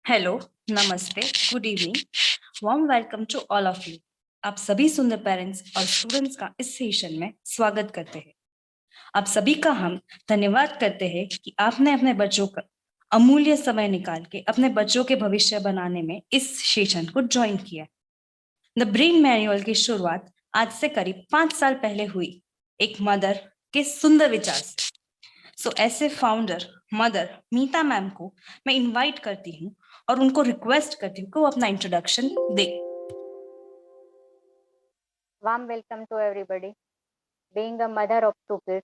Hello, नमस्ते, good evening, warm welcome to all of you. आप सभी सुंदर पेरेंट्स और स्टूडेंट्स का इस सेशन में स्वागत करते हैं। आप सभी का हम धन्यवाद करते हैं कि आपने अपने बच्चों का अमूल्य समय निकाल के अपने बच्चों के भविष्य बनाने में इस सेशन को ज्वाइन किया। द ब्रेन मैनुअल की शुरुआत आज से करीब 5 साल पहले हुई, एक मदर के सुंदर विचार से। ऐसे फाउंडर मदर मीता मैम को मैं इनवाइट करती हूँ और उनको रिक्वेस्ट करती हूँ कि वो अपना इंट्रोडक्शन दे। Warm welcome to everybody. Being a mother of 2 kids,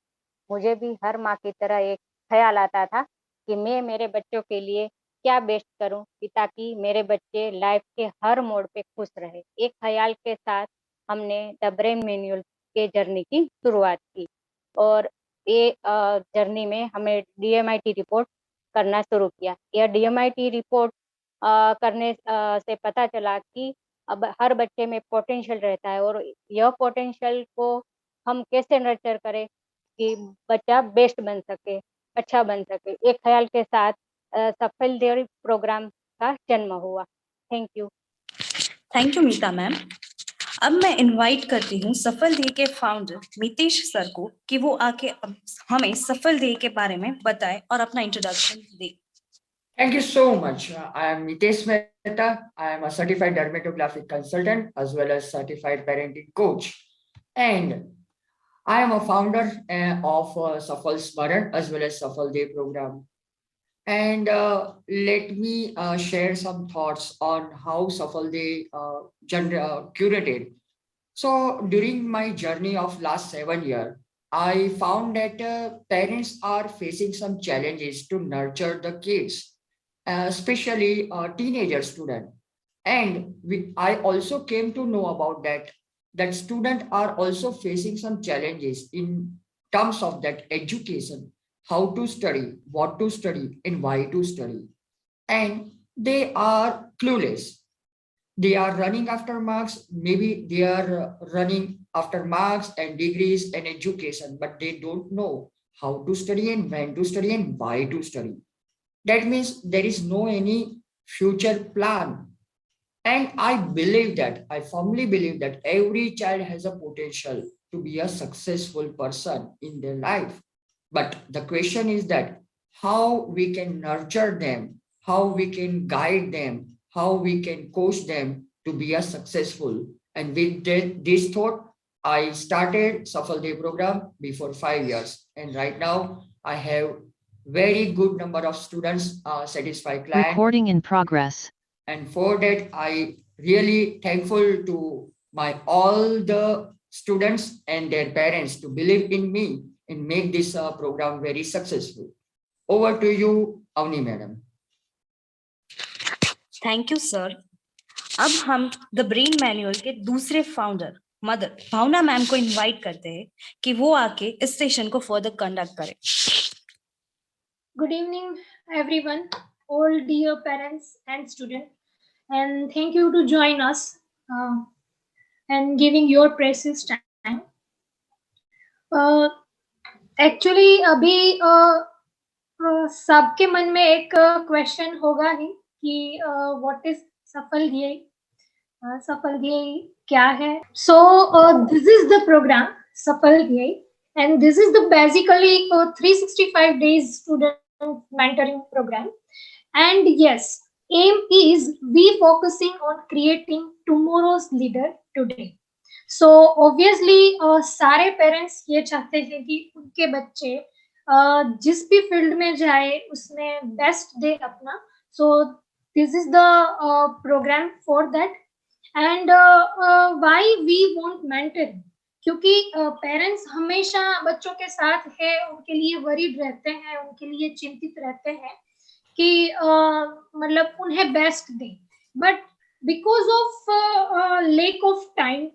मुझे भी हर माँ की तरह एक ख्याल आता था कि मैं मेरे बच्चों के लिए क्या बेस्ट करूं कि ताकि मेरे बच्चे लाइफ के हर मोड़ पे खुश रहे। एक ख्याल के साथ हमने द ब्रेन मैनुअल के जर्नी की शुरुआत की और ये जर्नी में हमें DMIT रिपोर्ट करना शुरू किया। यह DMIT रिपोर्ट करने से पता चला कि अब हर बच्चे में पोटेंशियल रहता है और यह पोटेंशियल को हम कैसे नर्चर करें कि बच्चा बेस्ट बन सके, अच्छा बन सके। एक ख्याल के साथ सफल डेयरी प्रोग्राम का जन्म हुआ। Thank you. Thank you Meeta ma'am. अब मैं इनवाइट करती हूँ सफल डे के फाउंडर मितेश सर को कि वो आके हमें सफल डे के बारे में बताए और अपना introduction they. Thank you so much. I am Nitesh Mehta. I am a certified dermatographic consultant as well as certified parenting coach. And I am a founder of Safal Smaran as well as Safal Day program. And let me share some thoughts on how Safal Day curated. So during my journey of last 7 years, I found that parents are facing some challenges to nurture the kids, especially teenager student. And I also came to know about that students are also facing some challenges in terms of that education, how to study, what to study, and why to study. And they are clueless. They are running after marks. Maybe they are running after marks and degrees and education, but they don't know how to study and when to study and why to study. That means there is no any future plan. And I firmly believe that every child has a potential to be a successful person in their life. But the question is that how we can nurture them, how we can guide them, how we can coach them to be a successful. And with this thought, I started Safal Day program before 5 years. And right now I have very good number of students, satisfied clients. Recording in progress. And for that, I really thankful to my all the students and their parents to believe in me and make this program very successful. Over to you, Avni madam. Thank you sir. अब हम the brain manual के दूसरे founder mother भावना ma'am को invite करते हैं कि वो आके इस सेशन को फर्दर कंडक्ट करें। Good evening, everyone, all dear parents and students, and thank you to join us and giving your precious time. Actually, अभी सबके मन में एक क्वेश्चन होगा ही कि व्हाट इज सफल ध्येय, सफल ध्येय क्या है। So this is the programme Safal Dhyey and this is the basically 365 days student mentoring program. And yes, aim is we focusing on creating tomorrow's leader today. So obviously सारे पेरेंट्स ये चाहते हैं कि उनके बच्चे जिस भी फील्ड में जाए उसमें बेस्ट दे अपना. So this is the program for that. And why we want mentoring, क्योंकि पेरेंट्स हमेशा बच्चों के साथ है, उनके लिए वरीड रहते हैं, उनके लिए चिंतित रहते हैं कि मतलब उन्हें बेस्ट दें. But because of lake of time,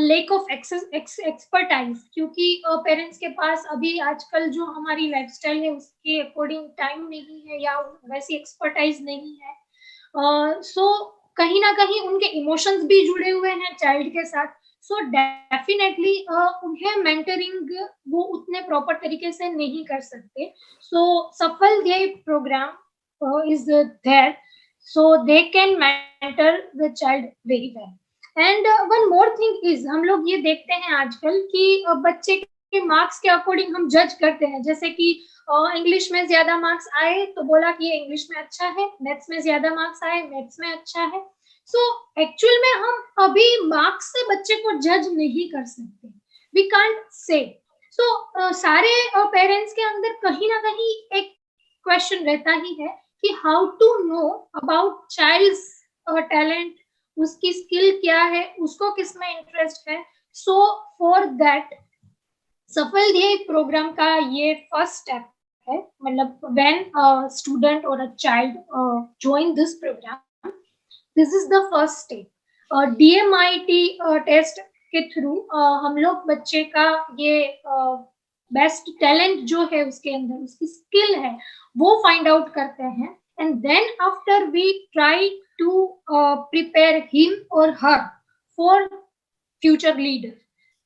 lake of expertise, क्योंकि पेरेंट्स के पास अभी आजकल जो हमारी लाइफस्टाइल है उसके अकॉर्डिंग टाइम नहीं है या वैसी एक्सपर्टाइज नहीं है. सो कहीं ना कहीं उनके इमोशंस भी जुड़े हुए हैं चाइल्ड के साथ. सो डेफिनेटली उन्हें मेंटरिंग वो उतने प्रॉपर तरीके से नहीं कर सकते. So Safal Dhyey programme is there so they can mentor the child very well. And one more thing is, हम लोग ये देखते हैं आजकल कि बच्चे के मार्क्स के अकॉर्डिंग हम जज करते हैं, जैसे कि इंग्लिश में ज्यादा मार्क्स आए तो बोला कि ये इंग्लिश में अच्छा है, मैथ्स में ज्यादा मार्क्स आए मैथ्स में अच्छा है। सो एक्चुअल में हम अभी मार्क्स से बच्चे को जज नहीं कर सकते, वी कांट से। सो सारे पेरेंट्स के अंदर कहीं ना कहीं एक क्वेश्चन रहता ही है कि how to know about child's talent, उसकी स्किल क्या है, उसको किस में इंटरेस्ट है। सो फॉर दैट सफल ध्येय प्रोग्राम का ये फर्स्ट स्टेप है, मतलब व्हेन अ स्टूडेंट और a child join this program, this is the first step। DMIT test के थ्रू हम लोग बच्चे का ये बेस्ट टैलेंट जो है उसके अंदर, उसकी स्किल है, वो फाइंड आउट करते हैं। And then after we try to prepare him और हर फॉर फ्यूचर लीडर,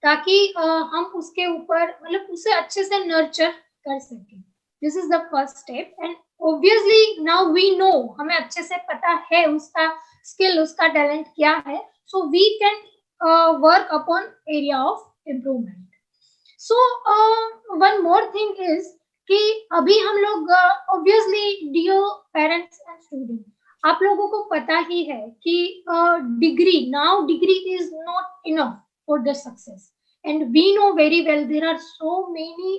ताकि हम उसके ऊपर मतलब उसे अच्छे से नर्चर कर सकें। This is the first step. And obviously now we know, हमें अच्छे से पता है उसका स्किल, उसका टैलेंट क्या है, so we can work upon area of improvement. So one more thing is कि अभी हम लोग obviously dear parents and student, आप लोगों को पता ही है कि degree is not enough for the success, and we know very well there are so many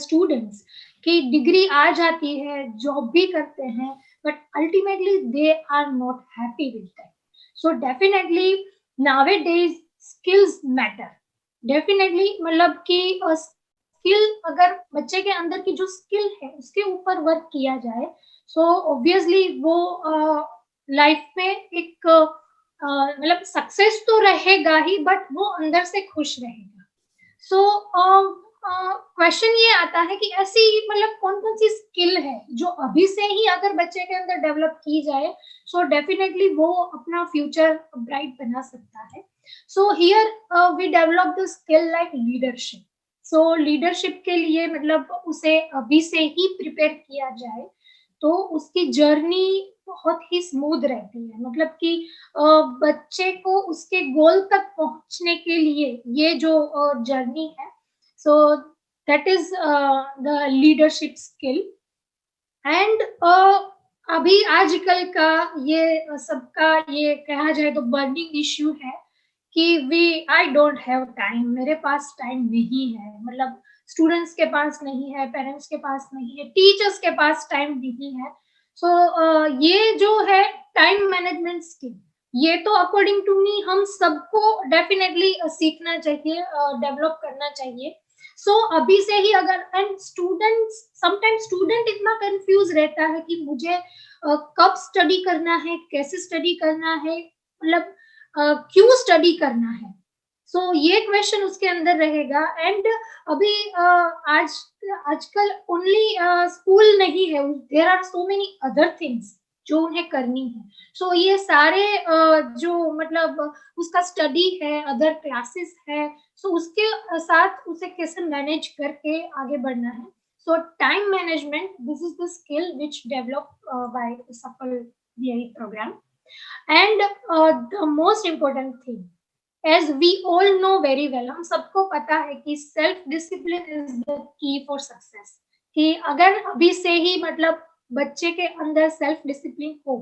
students कि डिग्री आ जाती है, जॉब भी करते हैं, but ultimately they are not happy with that. So definitely nowadays skills matter, definitely, मतलब कि skill, अगर बच्चे के अंदर की जो स्किल है उसके ऊपर वर्क किया जाए, so obviously वो लाइफ में एक मतलब सक्सेस तो रहेगा ही, बट वो अंदर से खुश रहेगा। सो क्वेश्चन ये आता है कि ऐसी मतलब कौन कौन सी स्किल है जो अभी से ही अगर बच्चे के अंदर डेवलप की जाए, सो डेफिनेटली वो अपना फ्यूचर ब्राइट बना सकता है। So here we develop the skill like leadership. So leadership के लिए मतलब उसे अभी से ही प्रिपेयर किया जाए तो उसकी जर्नी बहुत ही स्मूथ रहती है, मतलब कि बच्चे को उसके गोल तक पहुंचने के लिए ये जो जर्नी है, so that is the leadership skill. And अभी आजकल का ये सबका ये कहा जाए तो बर्निंग इश्यू है कि आई डोंट हैव टाइम, मेरे पास टाइम नहीं है, मतलब स्टूडेंट्स के पास नहीं है, पेरेंट्स के पास नहीं है, टीचर्स के पास टाइम नहीं है। सो ये जो है टाइम मैनेजमेंट स्किल, ये तो अकॉर्डिंग टू मी हम सबको डेफिनेटली सीखना चाहिए, डेवलप करना चाहिए। सो अभी से ही अगर, एंड स्टूडेंट्स समटाइम्स स्टूडेंट इतना कंफ्यूज रहता है कि मुझे कब स्टडी करना है, कैसे स्टडी करना है, मतलब क्यों स्टडी करना है। सो ये क्वेश्चन उसके अंदर रहेगा। एंड अभी आजकल ओनली स्कूल नहीं है, there are so many other things जो उन्हें करनी है। सो ये सारे जो मतलब उसका स्टडी है, अदर क्लासेस है, सो उसके साथ उसे कैसे मैनेज करके आगे बढ़ना है। So time management, this is the skill which develop by Safal Dhyey program. And the most important thing, as we all know very well, हम सबको पता है कि self discipline is the key for success. कि अगर अभी से ही मतलब बच्चे के अंदर सेल्फ डिसिप्लिन हो,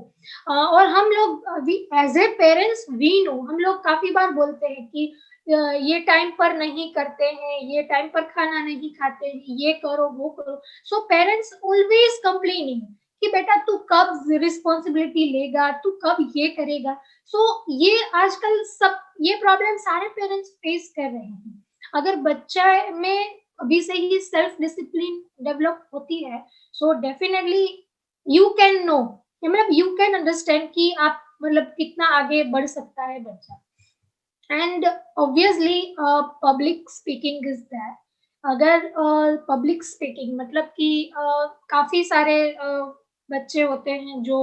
और हम लोग as a parents we know, हम लोग काफी बार बोलते हैं कि ये टाइम पर नहीं करते हैं, ये टाइम पर खाना नहीं खाते हैं, ये करो वो करो। सो पेरेंट्स ऑलवेज कंप्लेनिंग कि बेटा तू कब रिस्पॉन्सिबिलिटी लेगा, तू कब ये करेगा। सो ये आजकल सब ये प्रॉब्लम सारे पेरेंट्स फेस कर रहे हैं। अगर बच्चा में अभी से ही सेल्फ डिसिप्लिन डेवलप होती है, so definitely you can know, मतलब यू कैन अंडरस्टैंड कि आप मतलब कितना आगे बढ़ सकता है बच्चा। And obviously public speaking is that. अगर पब्लिक स्पीकिंग मतलब कि काफी सारे बच्चे होते हैं जो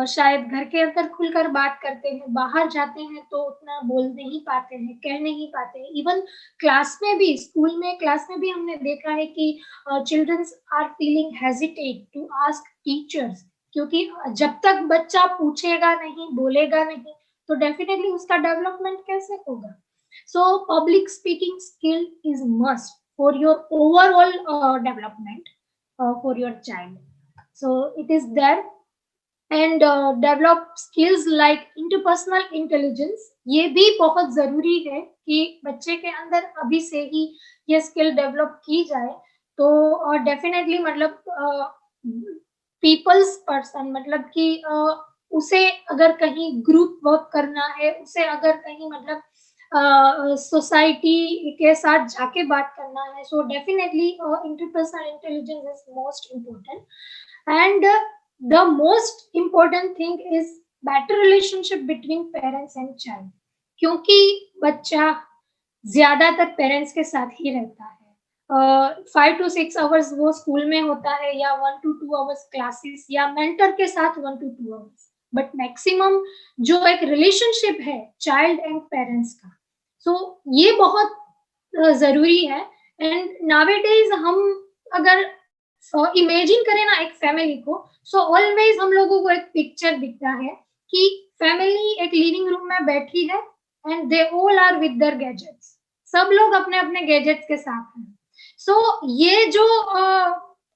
शायद घर के अंदर खुलकर बात करते हैं, बाहर जाते हैं तो उतना बोल नहीं पाते हैं, कह नहीं पाते हैं। इवन क्लास में भी, स्कूल में क्लास में भी हमने देखा है कि childrens are feeling hesitate to ask teachers क्योंकि जब तक बच्चा पूछेगा नहीं, बोलेगा नहीं, तो डेफिनेटली उसका डेवलपमेंट कैसे होगा. So public speaking skill is must for your overall development for your child. So it is there. And develop skills like interpersonal intelligence, ये भी बहुत जरूरी है कि बच्चे के अंदर अभी से ही ये स्किल डेवलप की जाए. तो डेफिनेटली मतलब पीपल्स पर्सन, मतलब कि उसे अगर कहीं ग्रुप वर्क करना है, उसे अगर कहीं मतलब सोसाइटी के साथ जाके बात करना है, so definitely interpersonal intelligence is most important. And the most important thing is better relationship between parents and child, क्योंकि बच्चा ज्यादातर पेरेंट्स के साथ ही रहता है. 5 to 6 आवर्स वो स्कूल में होता है, या 1 to 2 आवर्स क्लासेस, या मेंटर के साथ 1 to 2 आवर्स, बट मैक्सिमम जो एक रिलेशनशिप है चाइल्ड एंड पेरेंट्स का, सो ये बहुत जरूरी है. एंड नावेडेज हम अगर इमेजिन करें ना एक फैमिली को, सो ऑलवेज हम लोगों को एक पिक्चर दिखता है कि फैमिली एक लिविंग रूम में बैठी है and they all are with their gadgets. सब लोग अपने अपने गैजेट्स के साथ हैं. सो ये जो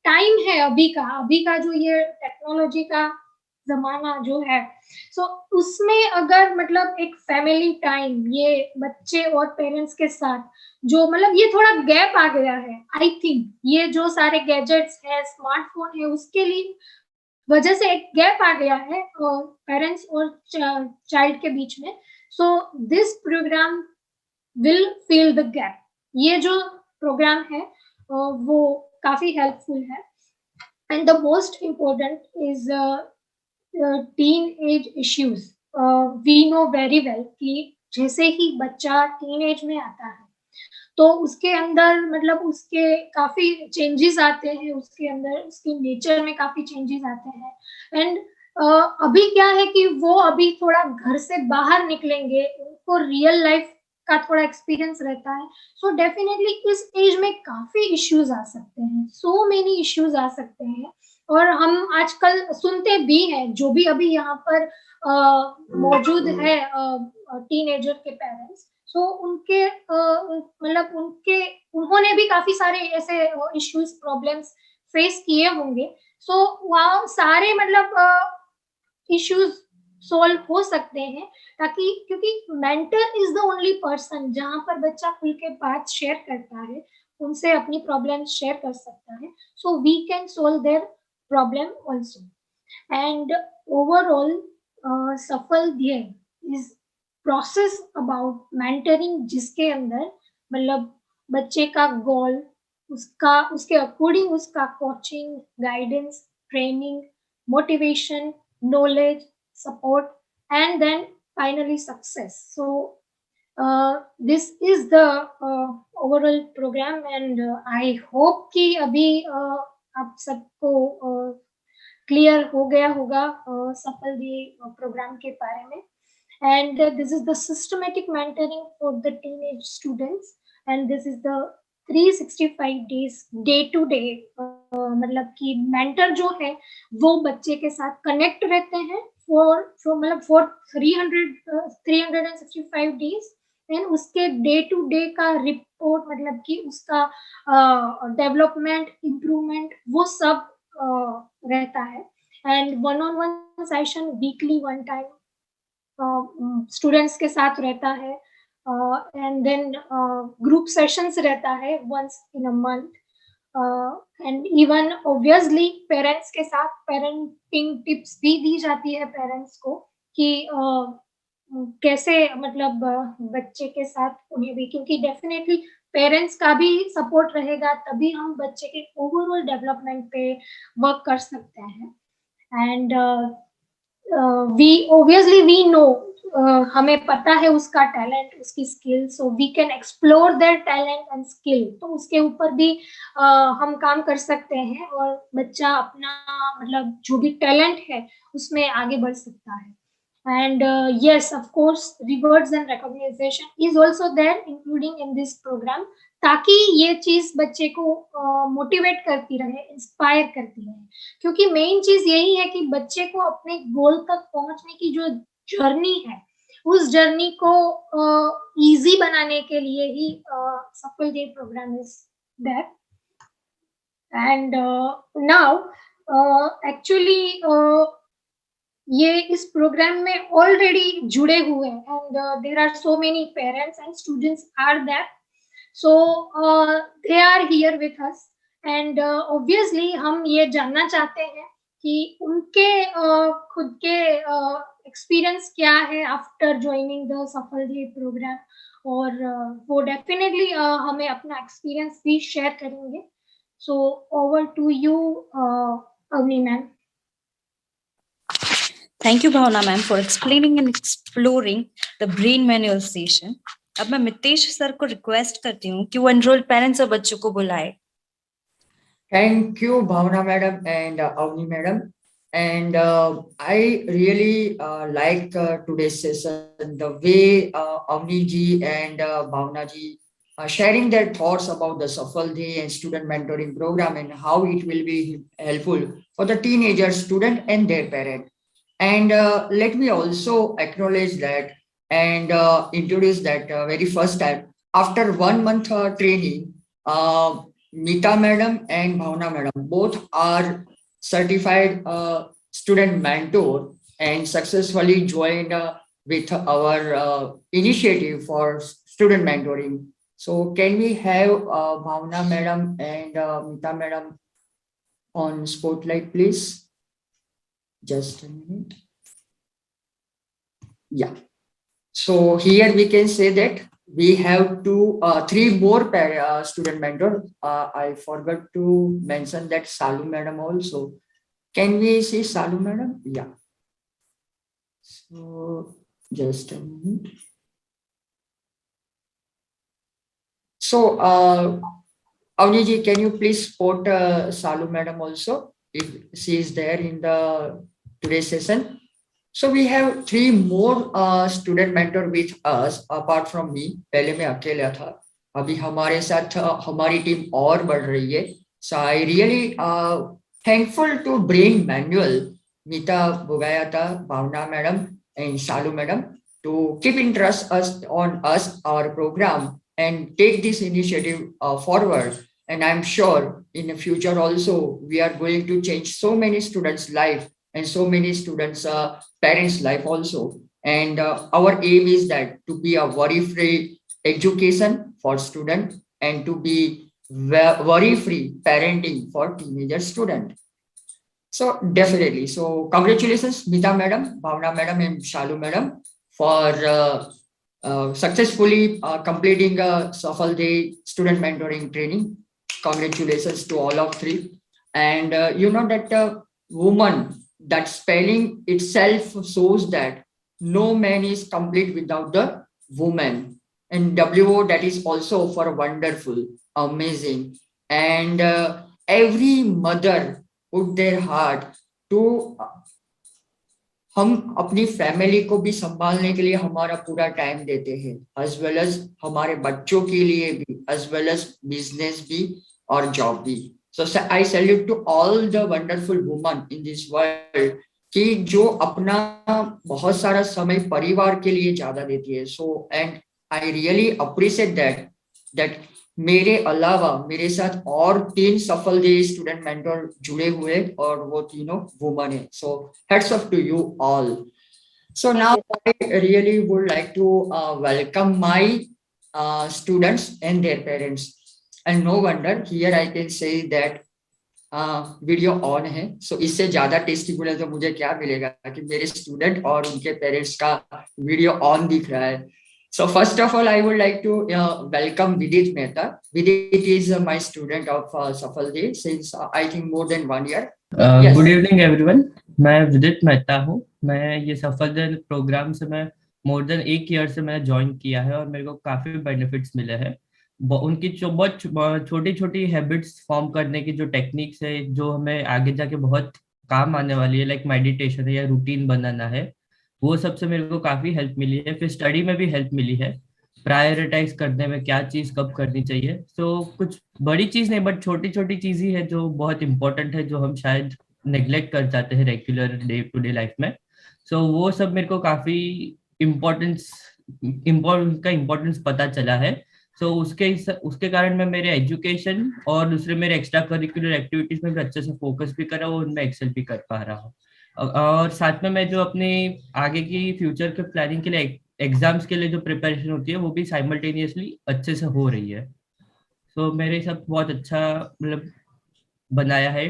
टाइम है अभी का जो ये टेक्नोलॉजी का जमाना जो है, सो उसमें अगर मतलब एक फैमिली टाइम ये बच्चे और पेरेंट्स के साथ जो मतलब ये थोड़ा गैप आ गया है, आई थिंक ये जो सारे गैजेट्स है, स्मार्टफोन है, उसके लिए वजह से एक गैप आ गया है पेरेंट्स और चाइल्ड के बीच में. So this program will fill the gap. ये जो प्रोग्राम है वो काफी हेल्पफुल है. And the most important is teen age issues. We know very well कि जैसे ही बच्चा टीन एज में आता है तो उसके अंदर मतलब उसके काफी चेंजेस आते हैं, उसके अंदर उसके नेचर में काफी चेंजेस आते हैं. एंड अभी क्या है कि वो अभी थोड़ा घर से बाहर निकलेंगे, उनको रियल लाइफ का थोड़ा एक्सपीरियंस रहता है. सो डेफिनेटली इस एज में काफी इश्यूज आ सकते हैं, सो मेनी इश्यूज आ सकते हैं. और हम आजकल सुनते भी हैं, जो भी अभी यहाँ पर मौजूद है टीनेजर के पेरेंट्स, सो उनके मतलब उन्होंने भी काफी सारे ऐसे इश्यूज प्रॉब्लम्स फेस किए होंगे. सो वहाँ सारे मतलब इश्यूज सॉल्व हो सकते हैं, ताकि क्योंकि mentor is the only person जहाँ पर बच्चा खुल के बात शेयर करता है, उनसे अपनी प्रॉब्लम शेयर कर सकता है. So we can solve their problem also. And overall Safal Dhyey is process about mentoring, जिसके अंदर मतलब बच्चे का गोल, उसके अकॉर्डिंग उसका coaching, guidance, training, motivation, knowledge, support, and then finally success. So this is the overall program, and I hope कि अभी आप सबको क्लियर हो गया होगा सफल ध्येय प्रोग्राम के बारे में. And this is the systematic mentoring for the teenage students, and this is the 365 days day to day. मतलब कि मेंटर जो है वो बच्चे के साथ कनेक्ट रहते हैं for 365 days. एंड उसके डे टू डे का रिपोर्ट, मतलब कि उसका डेवलपमेंट, इम्प्रूवमेंट, वो सब रहता है. And 1-on-1 session weekly 1 time students के साथ रहता है. एंड देन ग्रुप सेशंस रहता है once in a month. And even obviously parents के साथ पेरेंटिंग टिप्स भी दी जाती है पेरेंट्स को कि कैसे मतलब बच्चे के साथ उन्हें भी, क्योंकि डेफिनेटली पेरेंट्स का भी सपोर्ट रहेगा तभी हम बच्चे के ओवरऑल डेवलपमेंट पे वर्क कर सकते हैं. एंड वी नो, हमें पता है उसका टैलेंट, उसकी skill, so we can explore their talent and skill. तो उसके ऊपर भी हम काम कर सकते हैं और बच्चा अपना मतलब जो भी टैलेंट है उसमें आगे बढ़ सकता है. And yes, of course, rewards and recognition is also there, including in this program. ताकि ये चीज बच्चे को मोटिवेट करती रहे, इंस्पायर करती रहे, क्योंकि मेन चीज यही है कि बच्चे को अपने गोल तक पहुंचने की जो जर्नी है, उस जर्नी को इजी बनाने के लिए ही Safal day program is that. And now actually ये इस प्रोग्राम में ऑलरेडी जुड़े हुए हैं and there are so many parents and students are that. So they are here with us and obviously हम ये जानना चाहते हैं कि उनके खुद के एक्सपीरियंस क्या है after joining the Safal day program, और वो डेफिनेटली हमें अपना एक्सपीरियंस भी शेयर करेंगे. So over to you Avni ma'am. Thank you, Bhavna ma'am, for explaining and exploring the brain manual session. अब मैं मितेश सर को रिक्वेस्ट करती हूँ कि वो एनरोल्ड पेरेंट्स और बच्चों को बुलाए. Thank you, Bhavna madam and Avni madam. And I really like today's session, the way Avni ji and Bhavna ji are sharing their thoughts about the Safal Day and student mentoring program and how it will be helpful for the teenager student and their parent. And let me also acknowledge that and introduce that very first time after 1 month training, Meeta madam and Bhavna madam both are certified student mentor and successfully joined with our initiative for student mentoring. So can we have Bhavna madam and Meeta madam on spotlight, please? Just a minute. Yeah. So here we can say that we have three more student mentors. I forgot to mention that Salu madam also. Can we see Salu madam? Yeah. So just a minute. So Avni ji, can you please spot Salu madam also if she is there in the today's session? So we have three more student mentor with us apart from me. पहले मैं अकेला था, अभी हमारे साथ हमारी team और बढ़ रही है. So I really thankful to Brain Manual, Meeta Bugayata, Bhavna madam and Salu madam to keep interest on us our program and take this initiative forward. And I'm sure in the future also we are going to change so many students' life and so many students' parents' life also. And our aim is that to be a worry-free education for students and to be worry-free parenting for teenager student. So definitely. So congratulations, Meeta madam, Bhavna madam, and Shalu madam for successfully completing a Safal Day student mentoring training. Congratulations to all of three. And you know that woman, that spelling itself shows that no man is complete without the woman. And WO, that is also for wonderful, amazing. And every mother put their heart to हम अपनी family को भी संभालने के लिए हमारा पूरा time देते हैं, as well as हमारे बच्चों के लिए भी, as well as बिजनेस भी और जॉब भी. So I salute to all the wonderful women in this world कि जो अपना बहुत सारा समय परिवार के लिए ज्यादा देती है. So and I really appreciate that मेरे अलावा मेरे साथ और 3 सफल डे स्टूडेंट मेंटर जुड़े हुए और वो तीनों वुमन है. So hats off to you all. So now I really would like to welcome my students and their parents. And no wonder here I can say that video on है. सो इससे ज्यादा testimonial तो मुझे क्या मिलेगा कि मेरे स्टूडेंट और उनके पेरेंट्स का वीडियो ऑन दिख रहा है. So first of all, I would like to welcome Vidit Mehta. Vidit is my student of Safal Day since I think more than 1 year. Yes. Good evening everyone. मैं विदित मेहता हूँ. मैं ये सफल डे प्रोग्राम से मैं मोर देन 1 ईयर से मैं ज्वाइन किया है और मेरे को काफी बेनिफिट्स मिले हैं. उनकी जो बहुत छोटी छोटी हैबिट्स फॉर्म करने की जो टेक्निक्स है जो हमें आगे जाके बहुत काम आने वाली है, लाइक मेडिटेशन है या रूटीन बनाना है, वो सबसे मेरे को काफी हेल्प मिली है. फिर स्टडी में भी हेल्प मिली है. प्रायोरिटाइज करने में क्या चीज कब करनी चाहिए। तो कुछ बड़ी चीज नहीं, बट छोटी छोटी चीज ही है जो बहुत इंपॉर्टेंट है, जो हम शायद नेग्लेक्ट कर जाते हैं regular day to day life में। सो वो सब मेरे को काफी इम्पोर्टेंस इम्पोर्टेंस पता चला है। सो उसके कारण मैं मेरे एजुकेशन और दूसरे मेरे एक्स्ट्रा करिकुलर एक्टिविटीज में भी अच्छे से फोकस भी कर रहा हूँ, उनमें एक्सेल भी कर पा रहा हूँ। और साथ में मैं जो अपने आगे की फ्यूचर के प्लानिंग के लिए एग्जाम्स के लिए जो प्रिपरेशन होती है वो भी साइमल्टेनियसली अच्छे से हो रही है। तो मेरे सब बहुत अच्छा मतलब बनाया है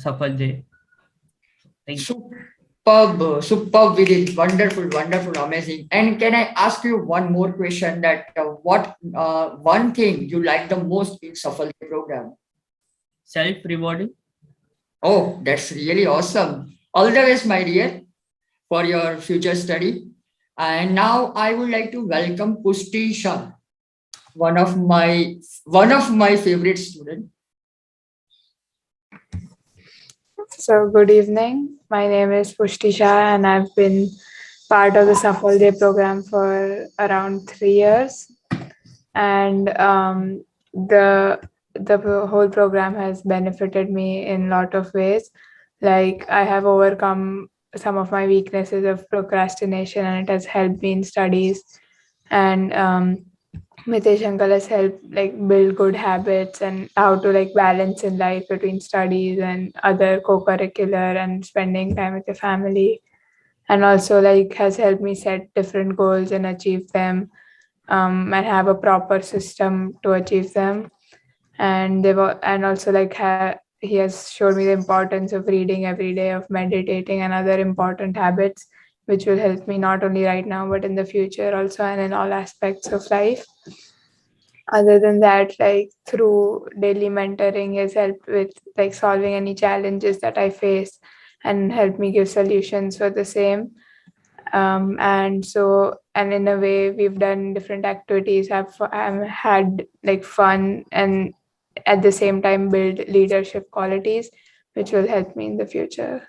सफल day. Thank you. Superb, superb, Vidit. Wonderful, wonderful, amazing. And can I ask you one more question that what one thing you like the most in Safal program? Self rewarding. Oh, that's really awesome. All the best, my dear, for your future study. And now I would like to welcome Pushti Shah, one of my favorite students. So good evening. My name is Pushti Shah and I've been part of the Safal Day program for around 3 years. And the whole program has benefited me in a lot of ways. Like I have overcome some of my weaknesses of procrastination and it has helped me in studies. And Mitesh uncle has helped like build good habits and how to like balance in life between studies and other co-curricular and spending time with your family, and also like has helped me set different goals and achieve them, and have a proper system to achieve them. And they were and also like he has showed me the importance of reading every day, of meditating and other important habits which will help me not only right now but in the future also and in all aspects of life. Other than that, like through daily mentoring has helped with like solving any challenges that I face and helped me give solutions for the same. And in a way we've done different activities, have had like fun and at the same time build leadership qualities which will help me in the future.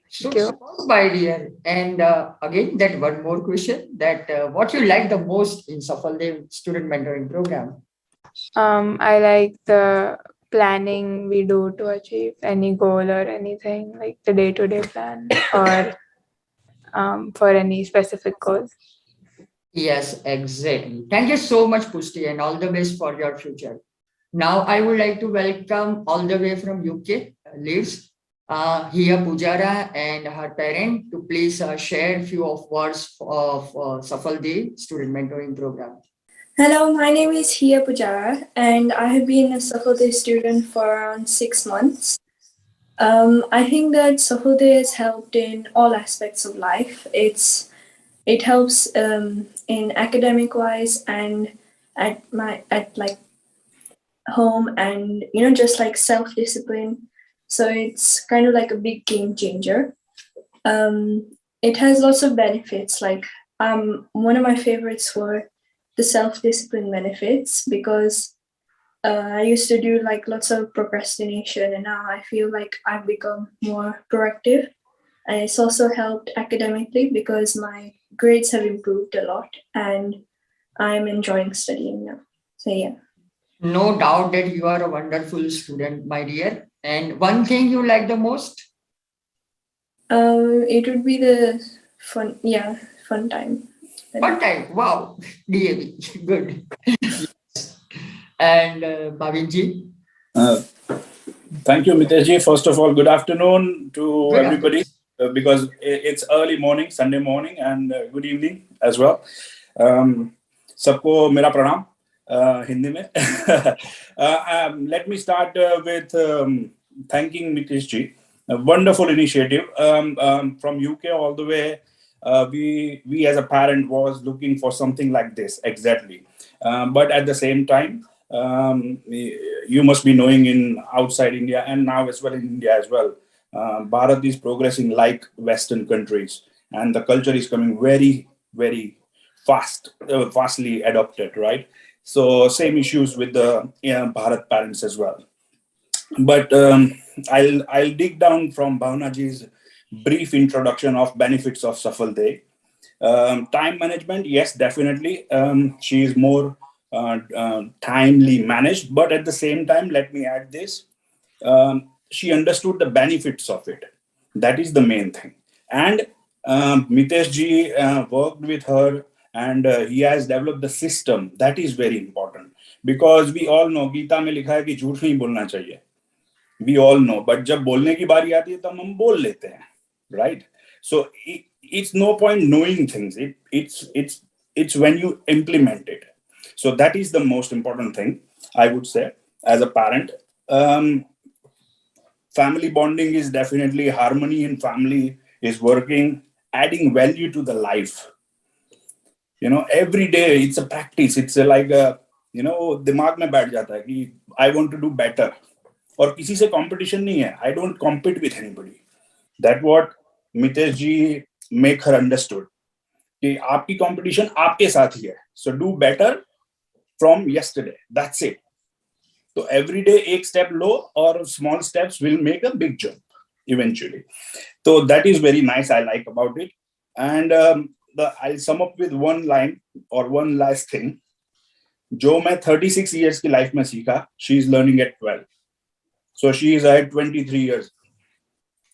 So, Thank you. superb, my dear. And again, that one more question that what you like the most in Safal Dev student mentoring program? I like the planning we do to achieve any goal or anything, like the day-to-day plan or for any specific goals. Yes, exactly. Thank you so much, Pushti, and all the best for your future. Now, I would like to welcome all the way from UK, Liz, Hiya Pujara and her parent to please share few of words of Safal Dev student mentoring program. Hello, my name is Hiya Pujara, and I have been a Safal student for around 6 months. I think that Safal has helped in all aspects of life. It helps in academic wise and at like home, and just like self discipline. So it's kind of like a big game changer. It has lots of benefits. Like one of my favorites were the self-discipline benefits, because I used to do like lots of procrastination, and now I feel like I've become more proactive. And it's also helped academically because my grades have improved a lot and I'm enjoying studying now. So yeah. No doubt that you are a wonderful student, my dear. And one thing you like the most? It would be the fun time. One time. Wow. DAV. Good. Yes. And Bhavinji? Thank you, Miteshji. First of all, good afternoon to Good everybody, because it's early morning, Sunday morning, and good evening as well. सबको मेरा प्रणाम हिंदी में. Let me start with thanking Miteshji. A wonderful initiative from UK all the way. We as a parent was looking for something like this exactly, but at the same time, you must be knowing in outside India and now as well in India as well, Bharat is progressing like Western countries, and the culture is coming very, very fastly adopted, right? So same issues with the Bharat parents as well. But I'll dig down from Bhavnaji's brief introduction of benefits of Safal Day. Time management, yes, definitely. She is more timely managed, but at the same time, let me add this. She understood the benefits of it. That is the main thing. And Mitesh ji worked with her, and he has developed the system. That is very important, because we all know Gita में लिखा है कि झूठ नहीं बोलना चाहिए. We all know, but जब बोलने की बारी आती है तब हम बोल लेते हैं, right? So it's no point knowing things. It's when you implement it. So that is the most important thing, I would say, as a parent. Family bonding is definitely, harmony in family is working, adding value to the life. Every day it's a practice. It's like a, दिमाग में बैठ जाता है कि I want to do better. और किसी से competition नहीं है. I don't compete with anybody. That what Mitesh ji make her understood. कि आपकी competition आपके साथ ही है. So do better from yesterday. That's it. So every day एक step लो और small steps will make a big jump eventually. So that is very nice. I like about it. And I'll sum up with one line or one last thing. जो मैं 36 years की life में सीखा, she is learning at 12. So she is at 23 years.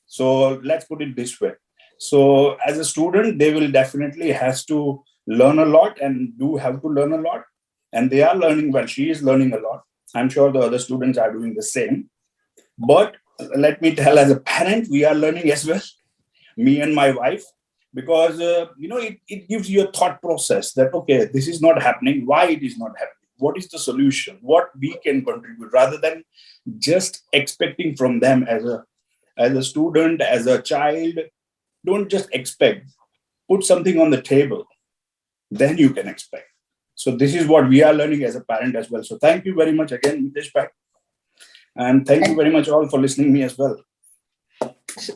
So let's put it this way. So as a student, they will definitely has to learn a lot and do have to learn a lot. And they are learning well. She is learning a lot. I'm sure the other students are doing the same. But let me tell, as a parent, we are learning as well, me and my wife, because it gives you a thought process that, okay, this is not happening. Why it is not happening? What is the solution? What we can contribute, rather than just expecting from them as a student, as a child. Don't just expect. Put something on the table, then you can expect. So this is what we are learning as a parent as well. So thank you very much again, Mitesh bhai. And thank you very much all for listening me as well.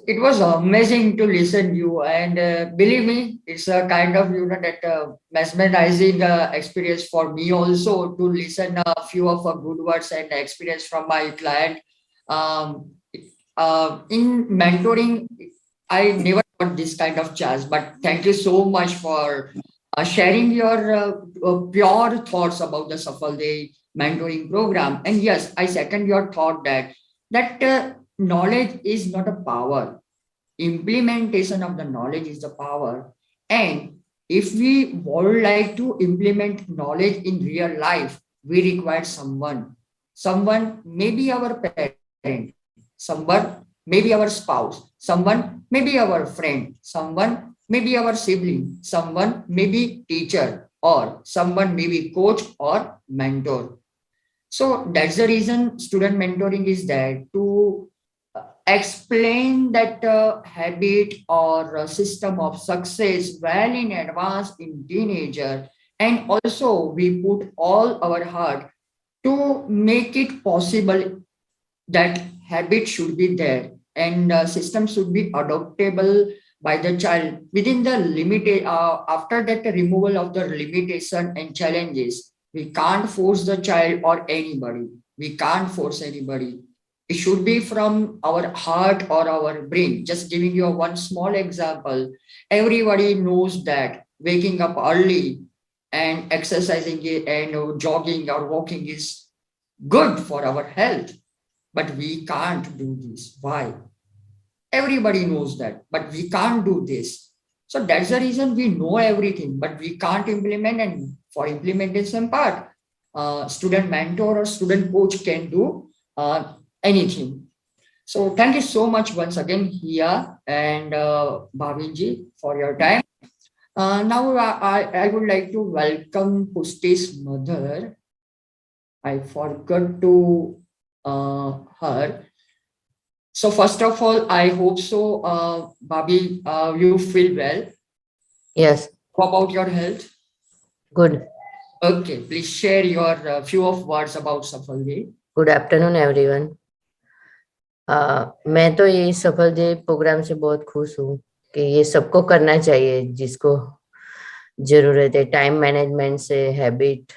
It was amazing to listen you, and believe me, it's a kind of that mesmerizing experience for me also to listen a few of good words and experience from my client. In mentoring, I never got this kind of chance, but thank you so much for sharing your pure thoughts about the Safal Day mentoring program. And yes, I second your thought that knowledge is not a power. Implementation of the knowledge is the power. And if we would like to implement knowledge in real life, we require someone. Someone, maybe our parent, someone, maybe our spouse, someone, maybe our friend, someone, maybe our sibling, someone, maybe teacher, or someone, maybe coach or mentor. So that's the reason student mentoring is there, to explain that habit or system of success well in advance in teenager, and also we put all our heart to make it possible that habit should be there, and system should be adoptable by the child within the limit. After that, the removal of the limitation and challenges, we can't force the child or anybody. We can't force anybody. It should be from our heart or our brain. Just giving you one small example. Everybody knows that waking up early and exercising and jogging or walking is good for our health. But we can't do this. Why? Everybody knows that, but we can't do this. So that's the reason we know everything, but we can't implement. And for implementation part, student mentor or student coach can do anything. So thank you so much once again, Hia and Bhavinji, for your time. Now I would like to welcome Pushti's mother. I forgot to her. So first of all, I hope so, Bhabhi, you feel well. Yes, How about your health? good. Okay, please share your few of words about Safal Day. Good afternoon everyone. मैं तो ये सफल day programme से बहुत खुश हूँ कि ये सबको करना चाहिए जिसको जरूरत है। टाइम मैनेजमेंट से हैबिट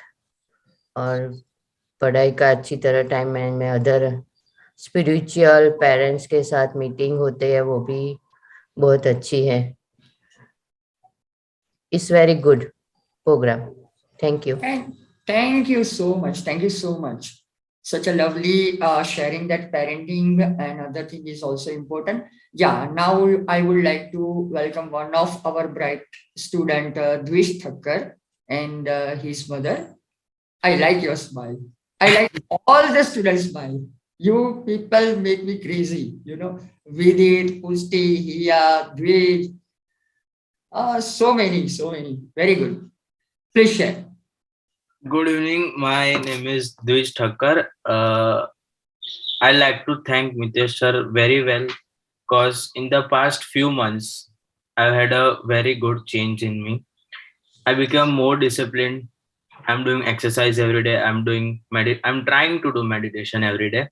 और पढ़ाई का अच्छी तरह time management, other spiritual parents के साथ मीटिंग होते हैं वो भी बहुत अच्छी है। it's very good program. Thank you. And thank you so much. Thank you so much. Such a lovely sharing that parenting and other thing is also important. Yeah, now I would like to welcome one of our bright student, Dvish Thakkar, and his mother. I like your smile. I like all the students' smile. You people make me crazy, Vidit, Pusti, Hiya, Dvish, so many, so many. Very good. Please share. Good evening. My name is Dvish Thakkar. I like to thank Mitesh sir very well because in the past few months, I've had a very good change in me. I become more disciplined. I'm doing exercise every day. I'm trying to do meditation every day.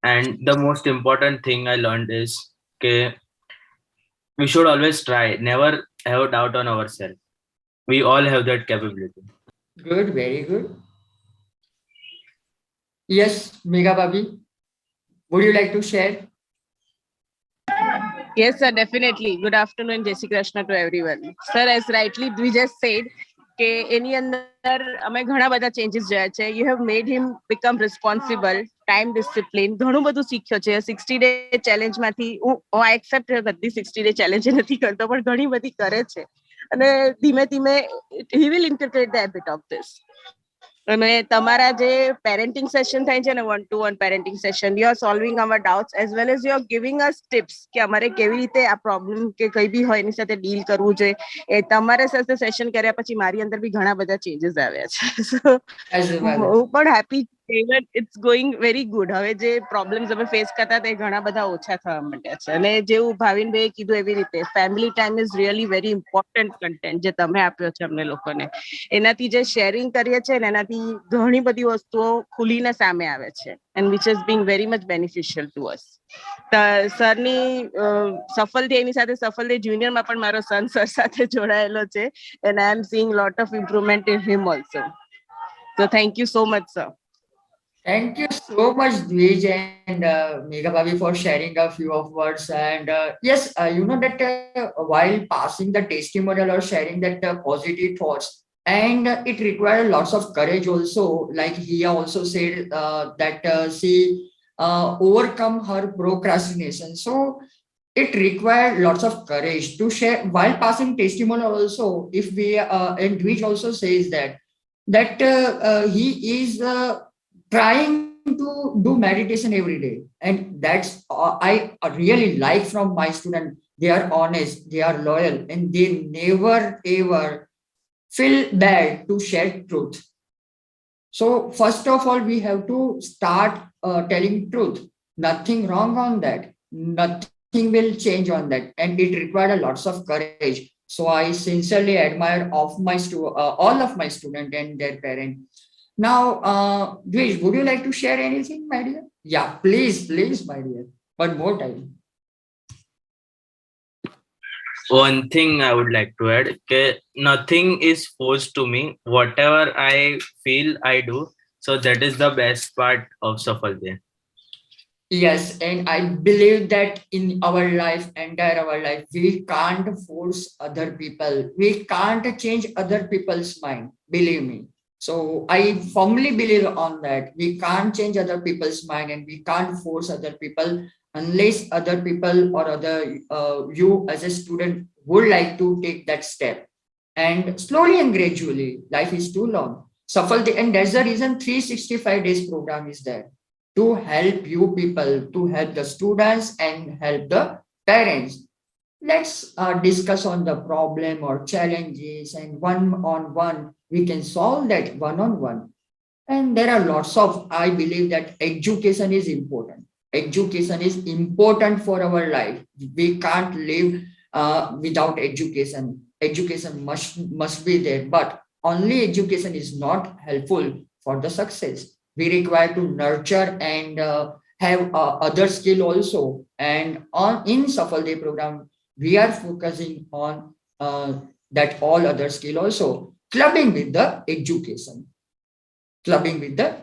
And the most important thing I learned is that we should always try, never have a doubt on ourselves. We all have that capability. Good, very good. Yes, Megha Bhabhi, would you like to share? Yes, sir, definitely. Good afternoon, Jai Shri Krishna to everyone. Sir, as rightly Dvij said, કે એની અંદર અમે ઘણા બધા changes જોયા છે. You have made him become responsible, time discipline, ઘણું બધું શીખ્યો છે. 60 day challenge માંથી હું એક્સેપ્ટ બધી 60 day challenge નથી કરતો, પણ ઘણી બધી કરે છે. અને ધીમે ધીમે he will integrate the habit of this. અને તમારા જે પેરેન્ટિંગ સેશન થાય છે ને 1-to-1 parenting session, you are solving our doubts as well as you are giving us tips કે અમારે કેવી રીતે આ પ્રોબ્લેમ કે કઈ બી હોય એની સાથે ડીલ કરવું જોઈએ. એ તમારા સાથે સેશન કર્યા પછી મારી અંદર બી ઘણા બધા ચેન્જીસ આવ્યા છે. સો હું પણ happy, even it's going very good. હવે જે પ્રોબ્લેમ્સ અમે ફેસ કરતા હતા એ ઘણા બધા ઓછા થવા માંડ્યા છે. અને જેવું ભાવિનભાઈએ કીધું એવી રીતે family time is really very important content જે તમે આપ્યો છે અમને લોકોને. એનાથી જે શેરિંગ કરીએ છીએ ને એનાથી ઘણી બધી વસ્તુઓ ખુલીને સામે આવે છે, and which is being very much beneficial to us. સરની સફલથી એની સાથે સફલથી જુનિયરમાં પણ મારો સન સર સાથે જોડાયેલો છે, and I am seeing lot of improvement in him also. So thank you so much, sir. Thank you so much, Dvij and Megha Bhabhi, for sharing a few of words. And yes, you know that while passing the testimonial or sharing that positive thoughts, and it required lots of courage also. Like he also said that she overcome her procrastination. So it required lots of courage to share while passing testimonial also. If we and Dvij also says that he is trying to do meditation every day, and that's I really like from my student. They are honest, they are loyal, and they never ever feel bad to share truth. So first of all, we have to start telling truth. Nothing wrong on that, nothing will change on that, and it required lots of courage. So I sincerely admire of my all of my students and their parents. Now, Dvish, would you like to share anything, my dear? Yeah, please, my dear. One more time. One thing I would like to add, nothing is forced to me. Whatever I feel, I do. So that is the best part of Safalde. Yes, and I believe that in our life, entire our life, we can't force other people. We can't change other people's mind. Believe me. So I firmly believe on that. We can't change other people's mind, and we can't force other people unless other people or other you as a student would like to take that step. And slowly and gradually, life is too long. Safal, and that's the reason 365 days program is there to help you people, to help the students and help the parents. Let's discuss on the problem or challenges, and one-on-one, we can solve that one-on-one. And there are lots of, I believe that education is important. Education is important for our life. We can't live without education. Education must be there, but only education is not helpful for the success. We require to nurture and have other skill also. And in Safal Day program, we are focusing on that all other skill also, clubbing with the education, clubbing with the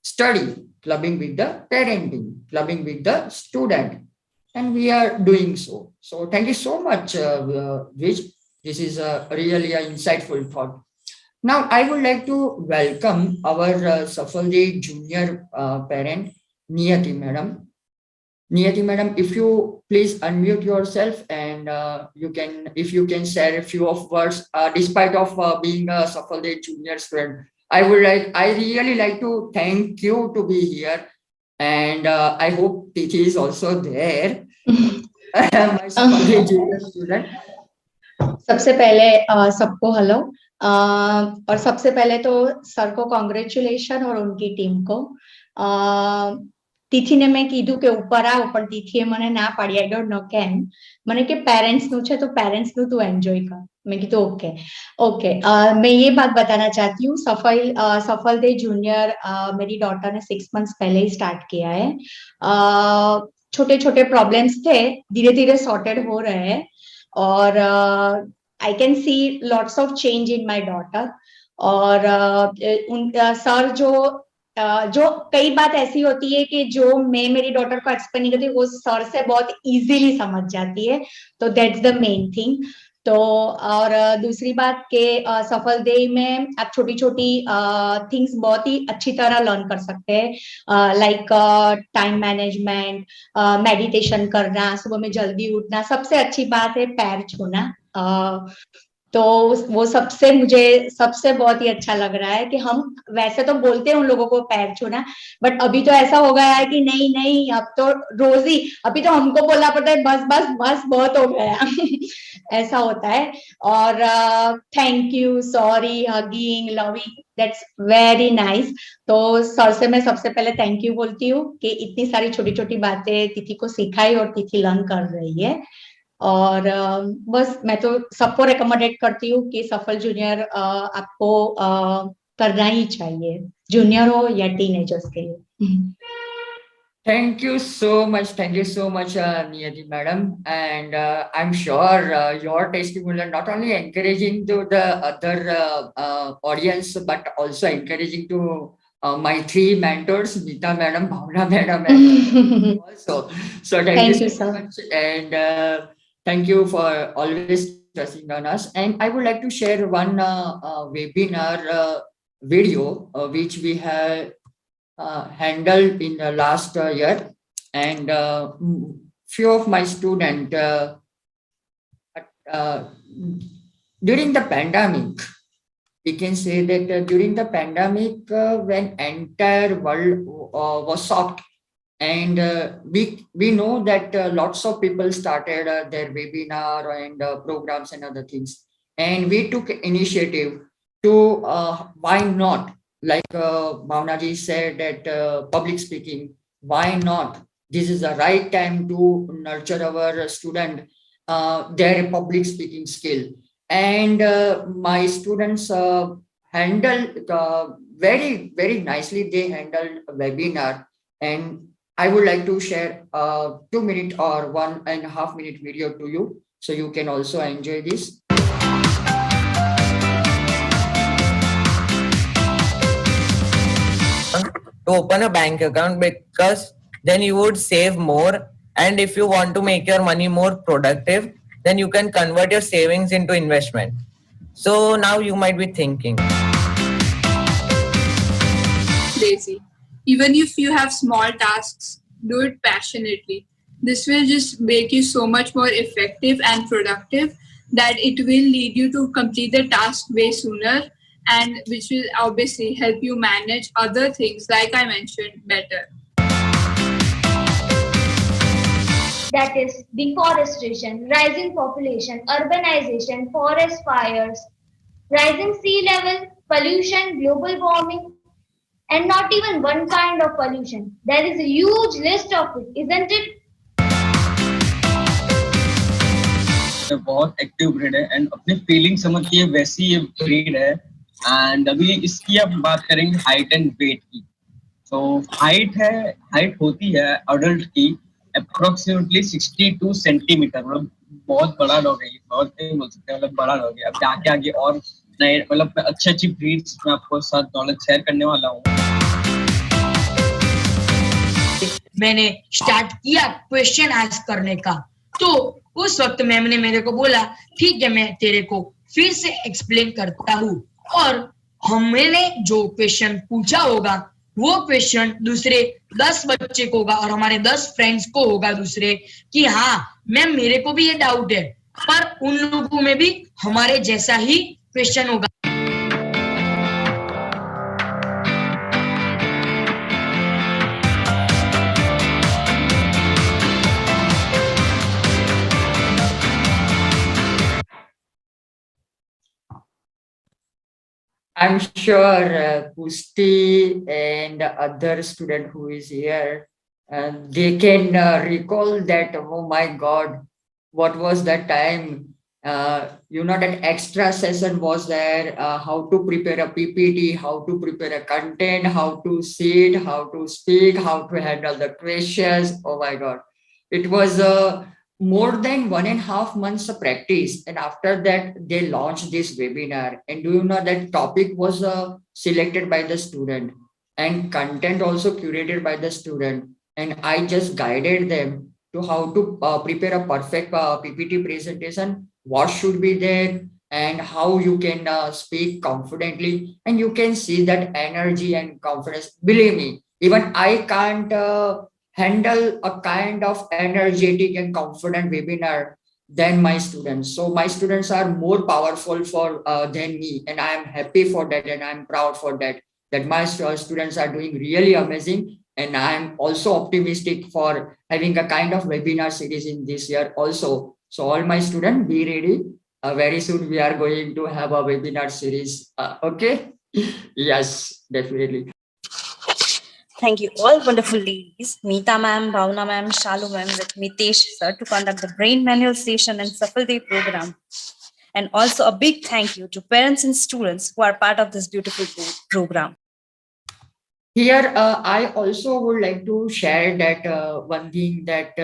study, clubbing with the parenting, clubbing with the student, and we are doing so. So thank you so much, Dvish. This is really an insightful thought. Now, I would like to welcome our Safaldi junior parent, Niyati Madam. Niyati Madam, if you please unmute yourself and if you can share a few of words, despite of being a Safaldi junior student, I really like to thank you to be here, and I hope Tithi is also there. My Safaldi junior student. सबसे पहले सबको hello और सबसे पहले तो sir को congratulation और उनकी टीम को तिथि ने मैं कीधु के ऊपर आओ पर तिथि मने ना पाड़ी आई डोंट नो केम मने के पेरेंट्स नु छे तो पेरेंट्स नु तू एंजॉय कर मैं की तो ओके मैं ये बात बताना चाहती हूँ सफल दे जूनियर मेरी डॉटर ने 6 मंथ्स पहले ही स्टार्ट किया है छोटे छोटे प्रॉब्लम्स थे धीरे धीरे सॉर्टेड हो रहे हैं और I can see lots of change in my daughter और सर जो कई बात ऐसी होती है कि जो मैं मेरी डॉटर को एक्सप्लेन नहीं करती वो सर से बहुत इजीली समझ जाती है तो दैट्स द मेन थिंग तो और दूसरी बात के सफल डे में आप छोटी छोटी थिंग्स बहुत ही अच्छी तरह लर्न कर सकते हैं लाइक टाइम मैनेजमेंट मेडिटेशन करना सुबह में जल्दी उठना सबसे अच्छी बात है पैर छूना तो वो सबसे बहुत ही अच्छा लग रहा है कि हम वैसे तो बोलते हैं उन लोगों को पैर छूना बट अभी तो ऐसा हो गया है कि नहीं अब तो रोज ही अभी तो हमको बोलना पड़ता है बस बहुत हो गया ऐसा होता है और thank you sorry hugging loving that's very nice तो सर से मैं सबसे पहले थैंक यू बोलती हूँ कि इतनी सारी छोटी छोटी बातें तिथि को सिखाई और तिथि लर्न कर रही है और बस मैं तो सबको रिकमेंडेड करती हूँ कि सफल जूनियर आपको करना ही चाहिए जूनियर हो या टीनेजर्स के लिए Thank you so much, Niyati Madam, and I'm sure your testimonial not only encouraging to the other audience, but also encouraging to my 3 mentors, Meeta Madam, Bhavna Madam, and also. So thank you so much, and thank you for always trusting on us. And I would like to share one webinar video which we have handled in the last year, and few of my students during the pandemic, we can say that during the pandemic when entire world was shocked, and we know that lots of people started their webinar and programs and other things, and we took initiative to why not, like Bhavna ji said that public speaking, why not? This is the right time to nurture our student their public speaking skill, and my students handled very very nicely. They handled a webinar, and I would like to share a 2-minute or 1.5 minute video to you, so you can also enjoy this. To open a bank account, because then you would save more, and if you want to make your money more productive, then you can convert your savings into investment. So now you might be thinking, lazy. Even if you have small tasks, do it passionately. This will just make you so much more effective and productive that it will lead you to complete the task way sooner, and which will obviously help you manage other things, like I mentioned, better. That is deforestation, rising population, urbanization, forest fires, rising sea level, pollution, global warming, and not even one kind of pollution. There is a huge list of it, isn't it? बहुत active breed है and अपने feeling समझती है वैसी ये breed है। And अभी इसकी अब बात करेंगे हाइट एंड वेट की। तो हाइट होती है अडल्ट की अप्रोक्सीमेटली 62 सेंटीमीटर, मतलब बहुत बड़ा डॉग है, बहुत नहीं बोल सकते, मतलब बड़ा डॉग है। अब आगे आगे और नए मतलब अच्छी ब्रीड्स में आपको साथ नॉलेज शेयर करने वाला हूँ। मैंने स्टार्ट किया क्वेश्चन आस्क करने का, तो उस वक्त मैम ने मेरे को बोला ठीक है मैं तेरे को फिर से एक्सप्लेन करता हूँ और हमने जो क्वेश्चन पूछा होगा वो क्वेश्चन दूसरे 10 बच्चे को होगा और हमारे 10 फ्रेंड्स को होगा दूसरे कि हाँ मैम मेरे को भी ये डाउट है, पर उन लोगों में भी हमारे जैसा ही क्वेश्चन होगा। I'm sure Pusti and the other student who is here, they can recall that, oh my God, what was that time? That extra session was there, how to prepare a PPT, how to prepare a content, how to sit, how to speak, how to handle the questions. Oh my God. It was more than 1.5 months of practice, and after that they launched this webinar. And do you know that topic was selected by the student and content also curated by the student, and I just guided them to how to prepare a perfect PPT presentation, what should be there, and how you can speak confidently. And you can see that energy and confidence. Believe me, even I can't handle a kind of energetic and confident webinar than my students. So my students are more powerful than me, and I am happy for that, and I'm proud for that. That my students are doing really amazing, and I'm also optimistic for having a kind of webinar series in this year also. So all my students, be ready. Very soon we are going to have a webinar series. Okay? Yes, definitely. Thank you all wonderful ladies, Meeta ma'am, Bhavna ma'am, Shalu ma'am with Mitesh sir to conduct the Brain Manual session and Safal Day program. And also a big thank you to parents and students who are part of this beautiful program. Here, I also would like to share that one thing that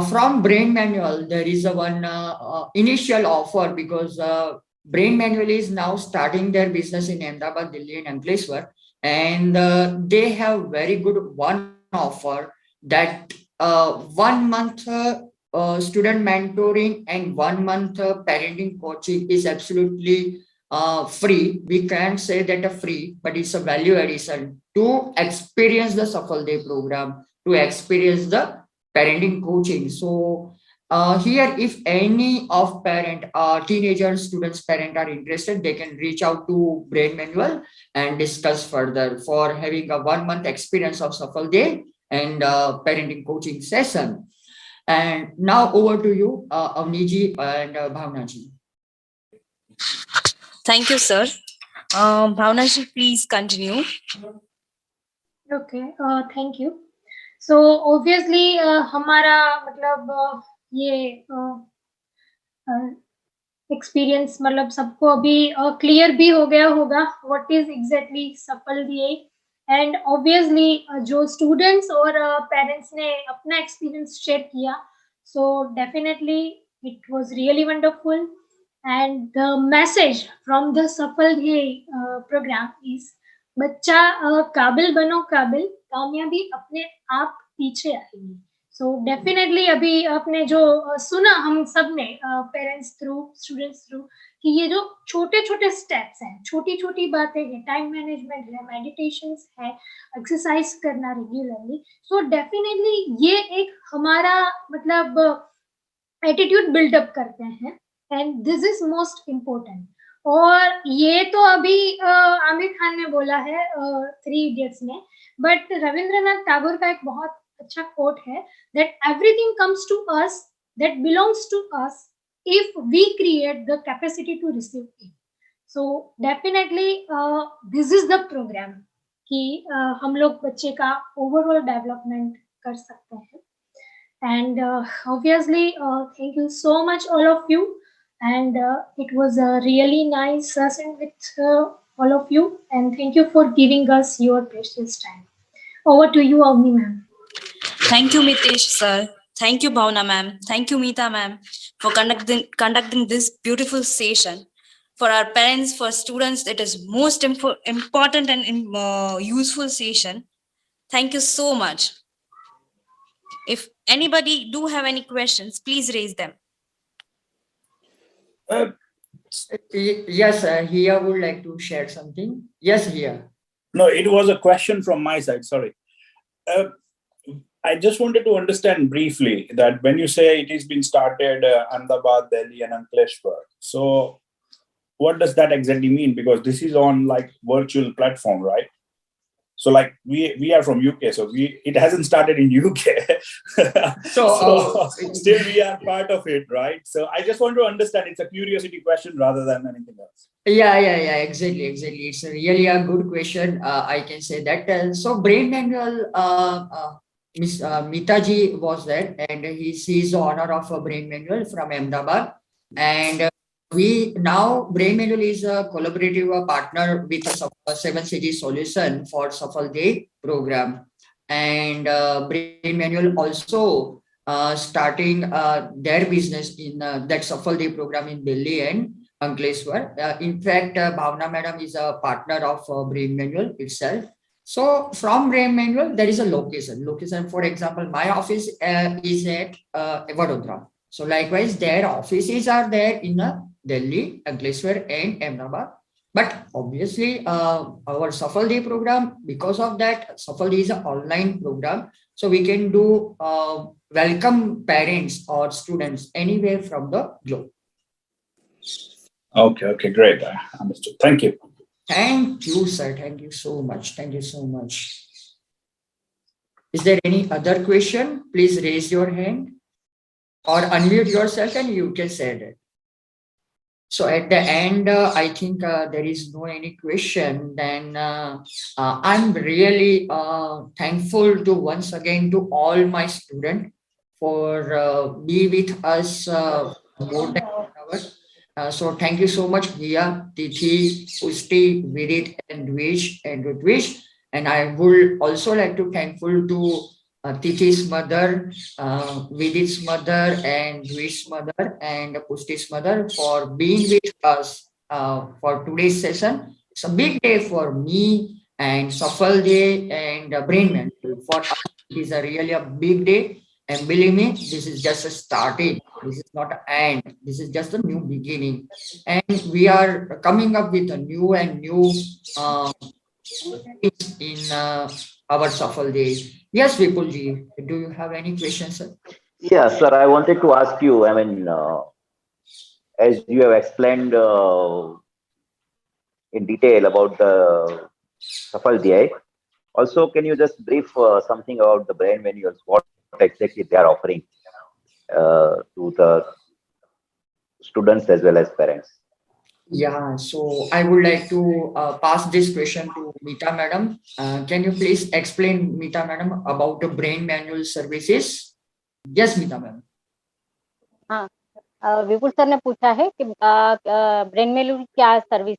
from Brain Manual, there is a one initial offer because Brain Manual is now starting their business in Ahmedabad, Delhi and Ankleshwar. And they have very good one offer that 1 month student mentoring and 1 month parenting coaching is absolutely free. We can't say that a free, but it's a value addition to experience the Safal Day program, to experience the parenting coaching. So here, if any of parent, teenagers, students, parent are interested, they can reach out to Brain Manual and discuss further for having a 1 month experience of Safal Day and parenting coaching session. And now over to you, Avniji and Bhavnaji. Thank you, sir. Bhavnaji, please continue. Okay, thank you. So obviously हमारा मतलब ये experience मतलब सबको अभी clear भी हो गया होगा व्हाट इज एग्जैक्टली सफल डीए एंड ऑब्वियसली जो स्टूडेंट्स और पेरेंट्स ने अपना एक्सपीरियंस शेयर किया so definitely it was really wonderful and the message from the सफल डीए प्रोग्राम इज बच्चा काबिल बनो काबिल, कामयाबी अपने आप पीछे आएगी. सो डेफिनेटली अभी आपने जो सुना हम सब ने पेरेंट्स थ्रू स्टूडेंट्स थ्रू कि ये जो छोटे छोटे स्टेप्स हैं, छोटी छोटी बातें हैं, टाइम मैनेजमेंट है, मेडिटेशंस है, एक्सरसाइज करना रेगुलरली, सो डेफिनेटली ये एक हमारा मतलब एटीट्यूड बिल्डअप करते हैं and this is most important. और ये तो अभी आमिर खान ने बोला है 3 इडियट्स में, बट रविंद्रनाथ टैगोर का एक बहुत अच्छा कोट है that everything comes to us that belongs to us if we create the capacity to receive it. So definitely this is the program कि हम लोग बच्चे का overall development कर सकते हैं. And obviously thank you so much all of you, and it was a really nice session with all of you, and thank you for giving us your precious time. Over to you, Avni ma'am. Thank you, Mitesh sir. Thank you, Bhavna ma'am. Thank you, Meeta ma'am, for conducting this beautiful session. For our parents, for students, it is most important and useful session. Thank you so much. If anybody do have any questions, please raise them. Yes, Hia would like to share something. Yes, Hia. No, it was a question from my side. Sorry. I just wanted to understand briefly that when you say it has been started Ahmedabad, Delhi, and Ankleshwar, so what does that exactly mean? Because this is on like virtual platform, right? So like we are from UK, so it hasn't started in UK. so still we are part of it, right? So I just want to understand. It's a curiosity question rather than anything else. Yeah, exactly. It's a really a good question. I can say that. So Brain Manual, Miss Mitaji was there, and she's the owner of a Brain Manual from Ahmedabad. And we now Brain Manual is a collaborative partner with a 7CG solution for Safal Day program. And Brain Manual also starting their business in that Safal Day program in Delhi and Ankleshwar. In fact, Bhavna Madam is a partner of Brain Manual itself. So from Brain Manual, there is a location. Location, for example, my office is at Vadodara. So likewise, their offices are there in Delhi, Ankleshwar, and Ahmedabad. But obviously, our Safal Day program, because of that, Safal Day is an online program. So we can do welcome parents or students anywhere from the globe. Okay, great. I understood. Thank you. Thank you, sir. Thank you so much. Is there any other question? Please raise your hand or unmute yourself and you can say that. So at the end, I think there is no any question. Then I'm really thankful to once again to all my students for be with us more than 1 hour. So thank you so much, Hia, Tithi, Pushti, Vidit, and Ritvish. And I would also like to thankful to Tithi's mother, Vidit's mother, and Dvish's mother, and Pushti's mother for being with us for today's session. It's a big day for me and Safal Day and Brain Manual. For us, it is really a big day. And believe me, this is just a starting. This is not an end. This is just a new beginning. And we are coming up with a new in our Safal Day. Yes, Vipulji, do you have any questions, sir? Yeah, sir, I wanted to ask you, I mean, as you have explained in detail about the Safal Day, also, can you just brief something about the Brain Manuals, what exactly they are offering to the students as well as parents? Yeah, so I would like to pass this question to Mita Madam. Can you please explain, Mita Madam, about the Brain Manual services? Yes, Mita Madam. हाँ, विपुल sir ने पूछा है कि brain manual क्या service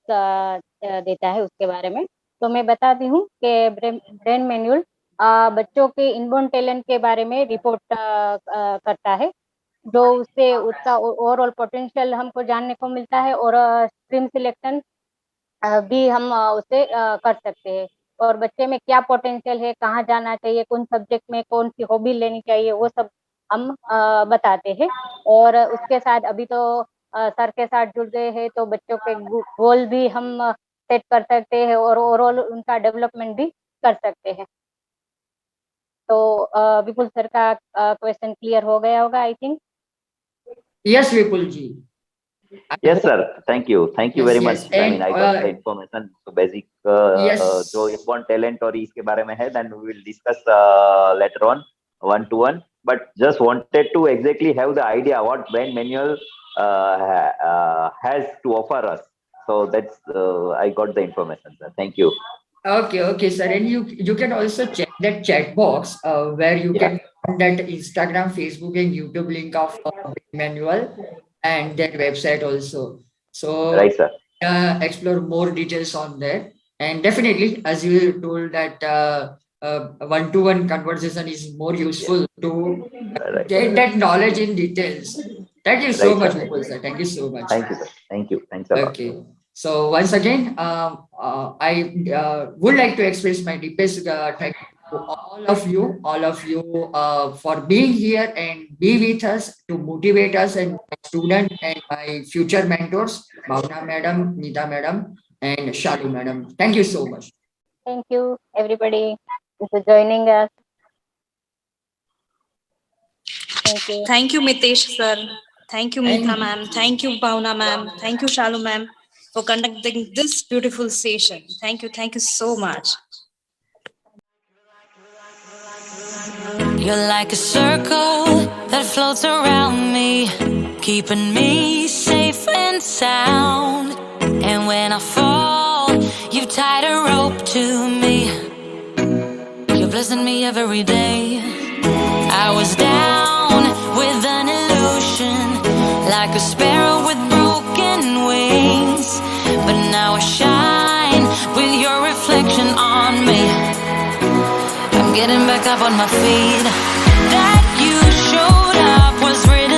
देता है उसके बारे में। तो मैं बताती हूँ कि ब्रेन मेन्यूल बच्चों के इनबोर्न टैलेंट के बारे में रिपोर्ट करता है, जो उससे उसका ओवरऑल पोटेंशियल हमको जानने को मिलता है और स्ट्रीम सिलेक्शन भी हम उससे कर सकते हैं और बच्चे में क्या पोटेंशियल है, कहाँ जाना चाहिए, कौन सब्जेक्ट में कौन सी हॉबी लेनी चाहिए, वो सब हम बताते हैं। और उसके साथ अभी तो सर के साथ जुड़ गए हैं तो बच्चों के गोल भी हम सेट कर सकते हैं और ओवरऑल उनका डेवलपमेंट भी कर सकते हैं। तो विपुल सर का क्वेश्चन क्लियर हो गया होगा, I think. Yes, Vipul ji. Yes, sir. Thank you very much. I mean, I got the information. So basic जो inborn talent और इसके बारे में है, then we will discuss later on one-to-one. But just wanted to exactly have the idea what Brain Manual has to offer us. So that's I got the information, sir. Thank you. Okay, sir. And you can also check that chat box where you can find that Instagram, Facebook, and YouTube link of Brain Manual and their website also. So right, sir. Explore more details on there. And definitely, as you told that one-to-one conversation is more useful to get that knowledge in details. Thank you so much, Vipul sir. Thank you so much. Thank you, sir. Thank you. Thanks a lot. Okay. So once again, I would like to express my deepest thanks to all of you for being here and be with us to motivate us and my student and my future mentors, Bhavna Madam, Nita Madam, and Shalu Madam. Thank you so much. Thank you, everybody, for joining us. Thank you. Thank you, Mitesh sir. Thank you, Meetha ma'am. Thank you, Bhavna ma'am. Thank you, Shalu ma'am, for conducting this beautiful session. Thank you so much. You're like a circle that floats around me, keeping me safe and sound. And when I fall, you've tied a rope to me. You're blessing me every day. I was down with an illusion, like a sparrow with broken wings. But now I shine with your reflection on me. I'm getting back up on my feet. That you showed up was written